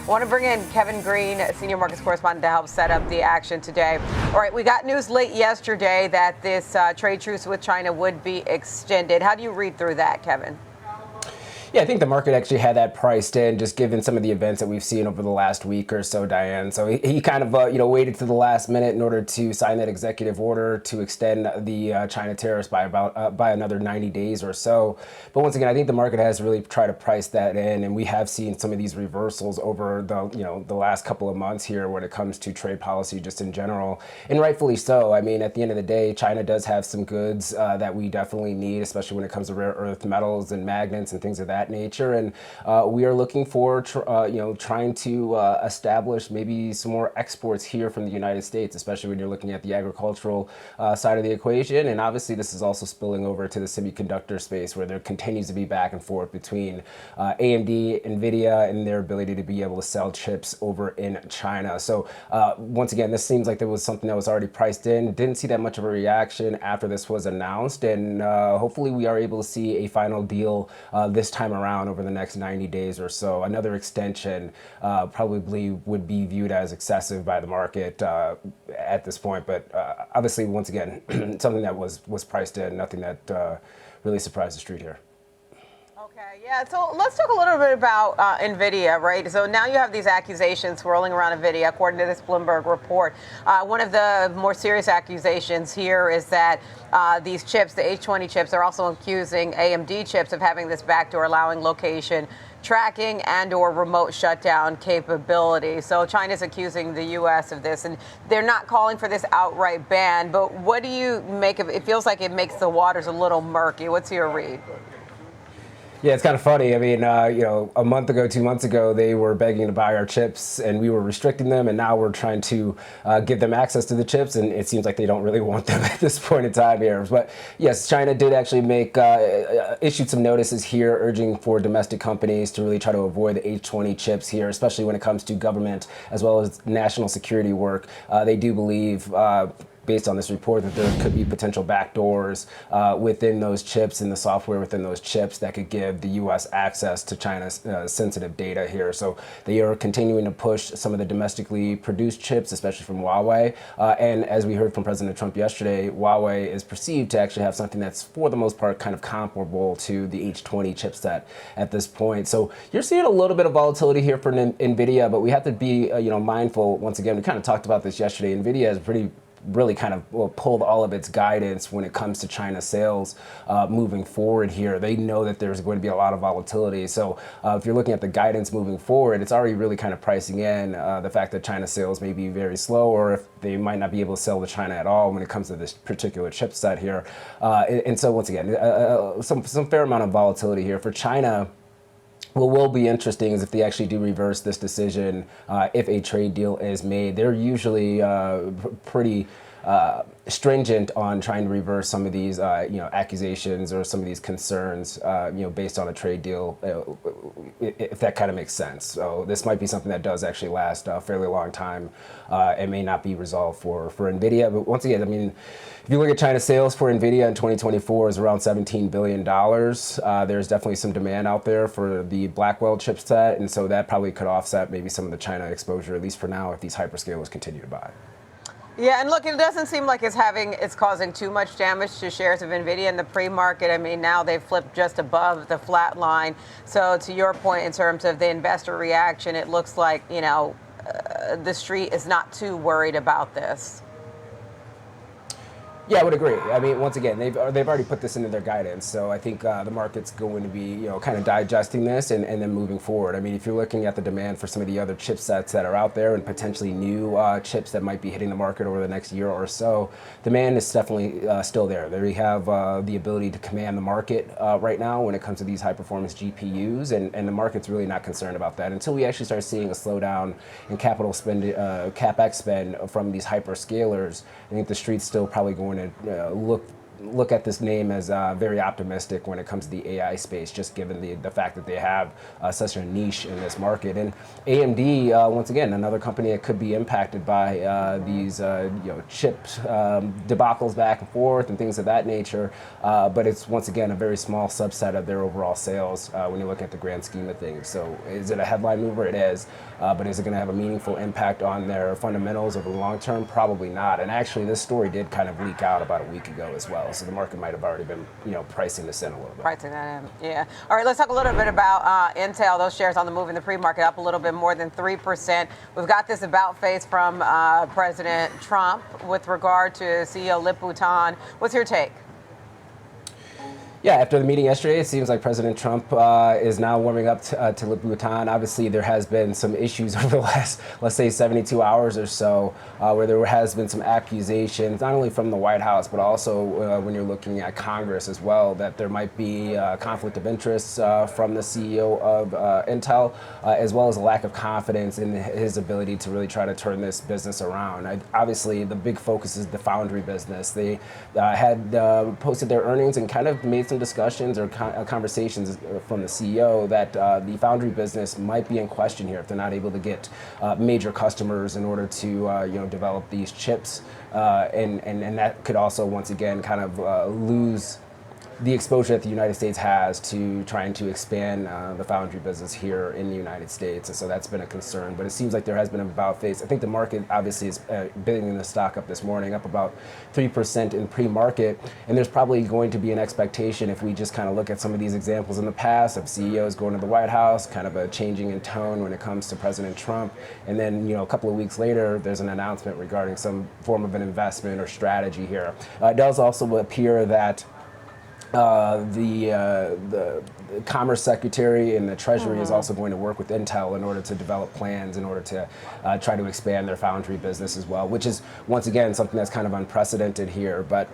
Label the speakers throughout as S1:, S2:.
S1: I want to bring in Kevin Green, senior markets correspondent, to help set up the action today. All right, we got news late yesterday that this trade truce with China would be extended. How do you read through that, Kevin?
S2: Yeah, I think the market actually had that priced in, just given some of the events that we've seen over the last week or so, Diane. So he kind of waited to the last minute in order to sign that executive order to extend the China tariffs by by another 90 days or so. But once again, I think the market has really tried to price that in, and we have seen some of these reversals over the last couple of months here when it comes to trade policy just in general, and rightfully so. I mean, at the end of the day, China does have some goods that we definitely need, especially when it comes to rare earth metals and magnets and things of that nature, and we are looking for trying to establish maybe some more exports here from the United States, especially when you're looking at the agricultural side of the equation. And obviously this is also spilling over to the semiconductor space, where there continues to be back and forth between AMD, Nvidia, and their ability to be able to sell chips over in China. So once again, this seems like there was something that was already priced in. Didn't see that much of a reaction after this was announced, and hopefully we are able to see a final deal this time around over the next 90 days or so. Another extension probably would be viewed as excessive by the market at this point, but obviously, once again, something that was priced in, nothing that really surprised the street here.
S1: Okay, yeah, so let's talk a little bit about Nvidia, right? So now you have these accusations swirling around Nvidia, according to this Bloomberg report. One of the more serious accusations here is that these chips, the H20 chips, are also accusing AMD chips of having this backdoor allowing location tracking and or remote shutdown capability. So China's accusing the U.S. of this, and they're not calling for this outright ban, but what do you make of it? It feels like it makes the waters a little murky. What's your read?
S2: Yeah, it's kind of funny. I mean, a month ago, 2 months ago, they were begging to buy our chips, and we were restricting them, and now we're trying to give them access to the chips, and it seems like they don't really want them at this point in time here. But yes, China did actually issued some notices here urging for domestic companies to really try to avoid the H20 chips here, especially when it comes to government as well as national security work. They do believe, based on this report, that there could be potential backdoors within those chips and the software within those chips that could give the U.S. access to China's sensitive data here. So they are continuing to push some of the domestically produced chips, especially from Huawei. And as we heard from President Trump yesterday, Huawei is perceived to actually have something that's, for the most part, kind of comparable to the H20 chipset at this point. So you're seeing a little bit of volatility here for Nvidia, but we have to be mindful. Once again, we kind of talked about this yesterday. Nvidia is really kind of pulled all of its guidance when it comes to China sales moving forward here. They know that there's going to be a lot of volatility. So if you're looking at the guidance moving forward, it's already really kind of pricing in the fact that China sales may be very slow, or if they might not be able to sell to China at all when it comes to this particular chipset here. And so once again, some fair amount of volatility here for China. What will be interesting is if they actually do reverse this decision, if a trade deal is made. They're usually pretty stringent on trying to reverse some of these accusations or some of these concerns based on a trade deal, if that kind of makes sense. So this might be something that does actually last a fairly long time. It may not be resolved for Nvidia, but once again, I mean, if you look at China sales for Nvidia in 2024 is around $17 billion. There's definitely some demand out there for the Blackwell chipset, and so that probably could offset maybe some of the China exposure, at least for now, if these hyperscalers continue to buy.
S1: Yeah, and look, it doesn't seem like it's causing too much damage to shares of Nvidia in the pre-market. I mean, now they've flipped just above the flat line. So to your point, in terms of the investor reaction, it looks like, the street is not too worried about this.
S2: Yeah, I would agree. I mean, once again, they've already put this into their guidance, so I think the market's going to be kind of digesting this and then moving forward. I mean, if you're looking at the demand for some of the other chipsets that are out there and potentially new chips that might be hitting the market over the next year or so, demand is definitely still there. They have the ability to command the market right now when it comes to these high-performance GPUs, and the market's really not concerned about that until we actually start seeing a slowdown in capital spend, CapEx spend from these hyperscalers. I think the street's still probably going to look look at this name as very optimistic when it comes to the AI space, just given the fact that they have such a niche in this market. And AMD, once again, another company that could be impacted by these chip debacles back and forth and things of that nature. But it's once again a very small subset of their overall sales when you look at the grand scheme of things. So is it a headline mover? It is. But is it going to have a meaningful impact on their fundamentals over the long term? Probably not. And actually, this story did kind of leak out about a week ago as well. So the market might have already been, pricing this in a little bit.
S1: Pricing that in, yeah. All right, let's talk a little bit about Intel. Those shares on the move in the pre-market up a little bit more than 3%. We've got this about face from President Trump with regard to CEO Liputan. What's your take?
S2: Yeah, after the meeting yesterday, it seems like President Trump is now warming up to Liputan. Obviously, there has been some issues over the last, let's say, 72 hours or so, where there has been some accusations, not only from the White House, but also when you're looking at Congress as well, that there might be conflict of interest from the CEO of Intel, as well as a lack of confidence in his ability to really try to turn this business around. Obviously, the big focus is the foundry business. They had posted their earnings and kind of made some discussions or conversations from the CEO that the foundry business might be in question here if they're not able to get major customers in order to develop these chips, and that could also once again kind of lose the exposure that the United States has to trying to expand the foundry business here in the United States. And so that's been a concern. But it seems like there has been a about face. I think the market obviously is bidding the stock up this morning, up about 3% in pre-market. And there's probably going to be an expectation, if we just kind of look at some of these examples in the past of CEOs going to the White House, kind of a changing in tone when it comes to President Trump. And then, a couple of weeks later, there's an announcement regarding some form of an investment or strategy here. It does also appear that the Commerce Secretary and the Treasury is also going to work with Intel in order to develop plans in order to try to expand their foundry business as well, which is, once again, something that's kind of unprecedented here. But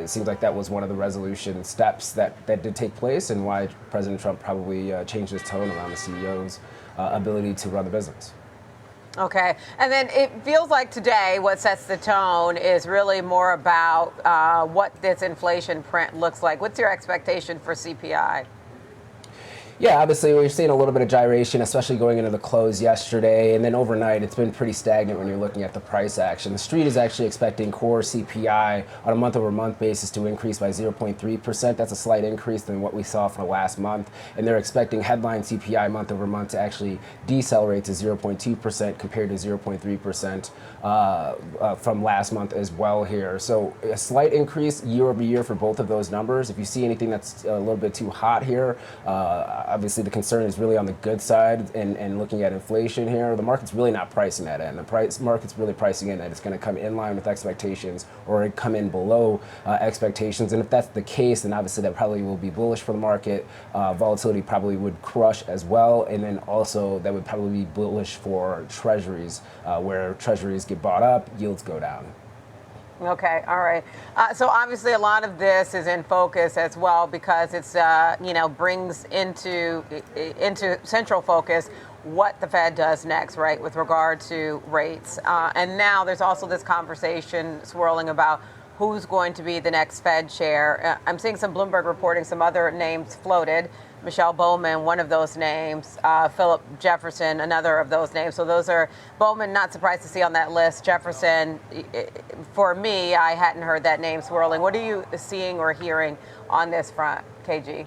S2: it seems like that was one of the resolution steps that did take place, and why President Trump probably changed his tone around the CEO's ability to run the business.
S1: Okay. And then it feels like today what sets the tone is really more about what this inflation print looks like. What's your expectation for CPI?
S2: Yeah, obviously we're seeing a little bit of gyration, especially going into the close yesterday, and then overnight it's been pretty stagnant when you're looking at the price action. The street is actually expecting core CPI on a month-over-month basis to increase by 0.3%. That's a slight increase than what we saw for the last month, and they're expecting headline CPI month-over-month to actually decelerate to 0.2% compared to 0.3% from last month as well here. So a slight increase year-over-year for both of those numbers. If you see anything that's a little bit too hot here, obviously the concern is really on the good side, and looking at inflation here, the market's really not pricing that in. The market's really pricing in that it's going to come in line with expectations or come in below expectations. And if that's the case, then obviously that probably will be bullish for the market. Volatility probably would crush as well, and then also that would probably be bullish for treasuries, where treasuries get bought up, yields go down.
S1: Okay, all right. So obviously a lot of this is in focus as well because it's, brings into central focus what the Fed does next, right, with regard to rates. And now there's also this conversation swirling about who's going to be the next Fed chair. I'm seeing some Bloomberg reporting, some other names floated. Michelle Bowman, one of those names. Philip Jefferson, another of those names. So those are Bowman, not surprised to see on that list. Jefferson, for me, I hadn't heard that name swirling. What are you seeing or hearing on this front, KG?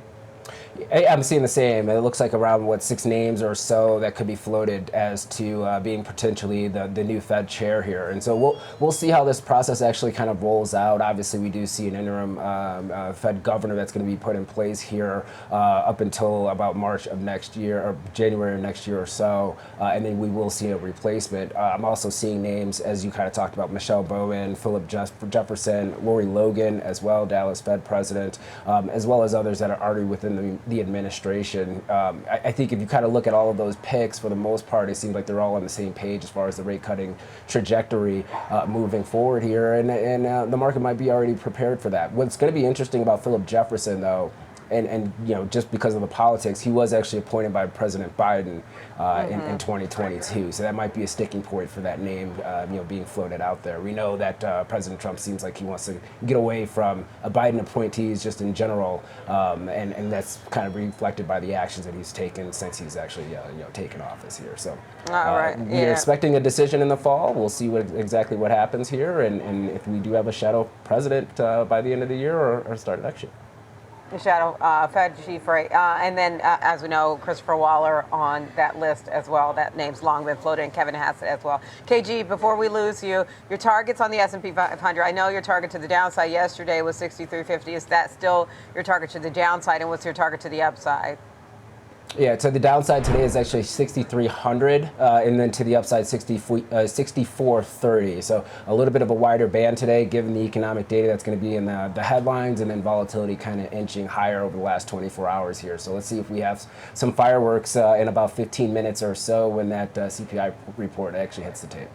S2: I'm seeing the same. It looks like around 6 names or so that could be floated as to being potentially the new Fed chair here, and so we'll see how this process actually kind of rolls out. Obviously, we do see an interim Fed governor that's going to be put in place here up until about March of next year or January of next year or so, and then we will see a replacement. I'm also seeing names, as you kind of talked about, Michelle Bowman, Philip Jefferson, Lori Logan as well, Dallas Fed president, as well as others that are already within the administration. I think if you kind of look at all of those picks, for the most part, it seems like they're all on the same page as far as the rate cutting trajectory moving forward here, and the market might be already prepared for that. What's going to be interesting about Philip Jefferson, though, and just because of the politics, he was actually appointed by President Biden in 2022. So that might be a sticking point for that name, being floated out there. We know that President Trump seems like he wants to get away from Biden appointees just in general, and that's kind of reflected by the actions that he's taken since he's actually taken office here. So we're expecting a decision in the fall. We'll see exactly what happens here, and if we do have a shadow president by the end of the year or start next year.
S1: The shadow Fed chief, right? And then, as we know, Christopher Waller on that list as well. That name's long been floated, and Kevin Hassett as well. KG, before we lose you, your targets on the S&P 500. I know your target to the downside yesterday was 6350. Is that still your target to the downside, and what's your target to the upside?
S2: Yeah, to the downside today is actually 6,300, and then to the upside 6430. So a little bit of a wider band today, given the economic data that's going to be in the headlines, and then volatility kind of inching higher over the last 24 hours here. So let's see if we have some fireworks in about 15 minutes or so when that CPI report actually hits the tape.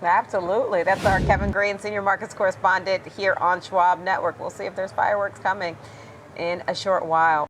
S1: Absolutely. That's our Kevin Green, senior markets correspondent here on Schwab Network. We'll see if there's fireworks coming in a short while.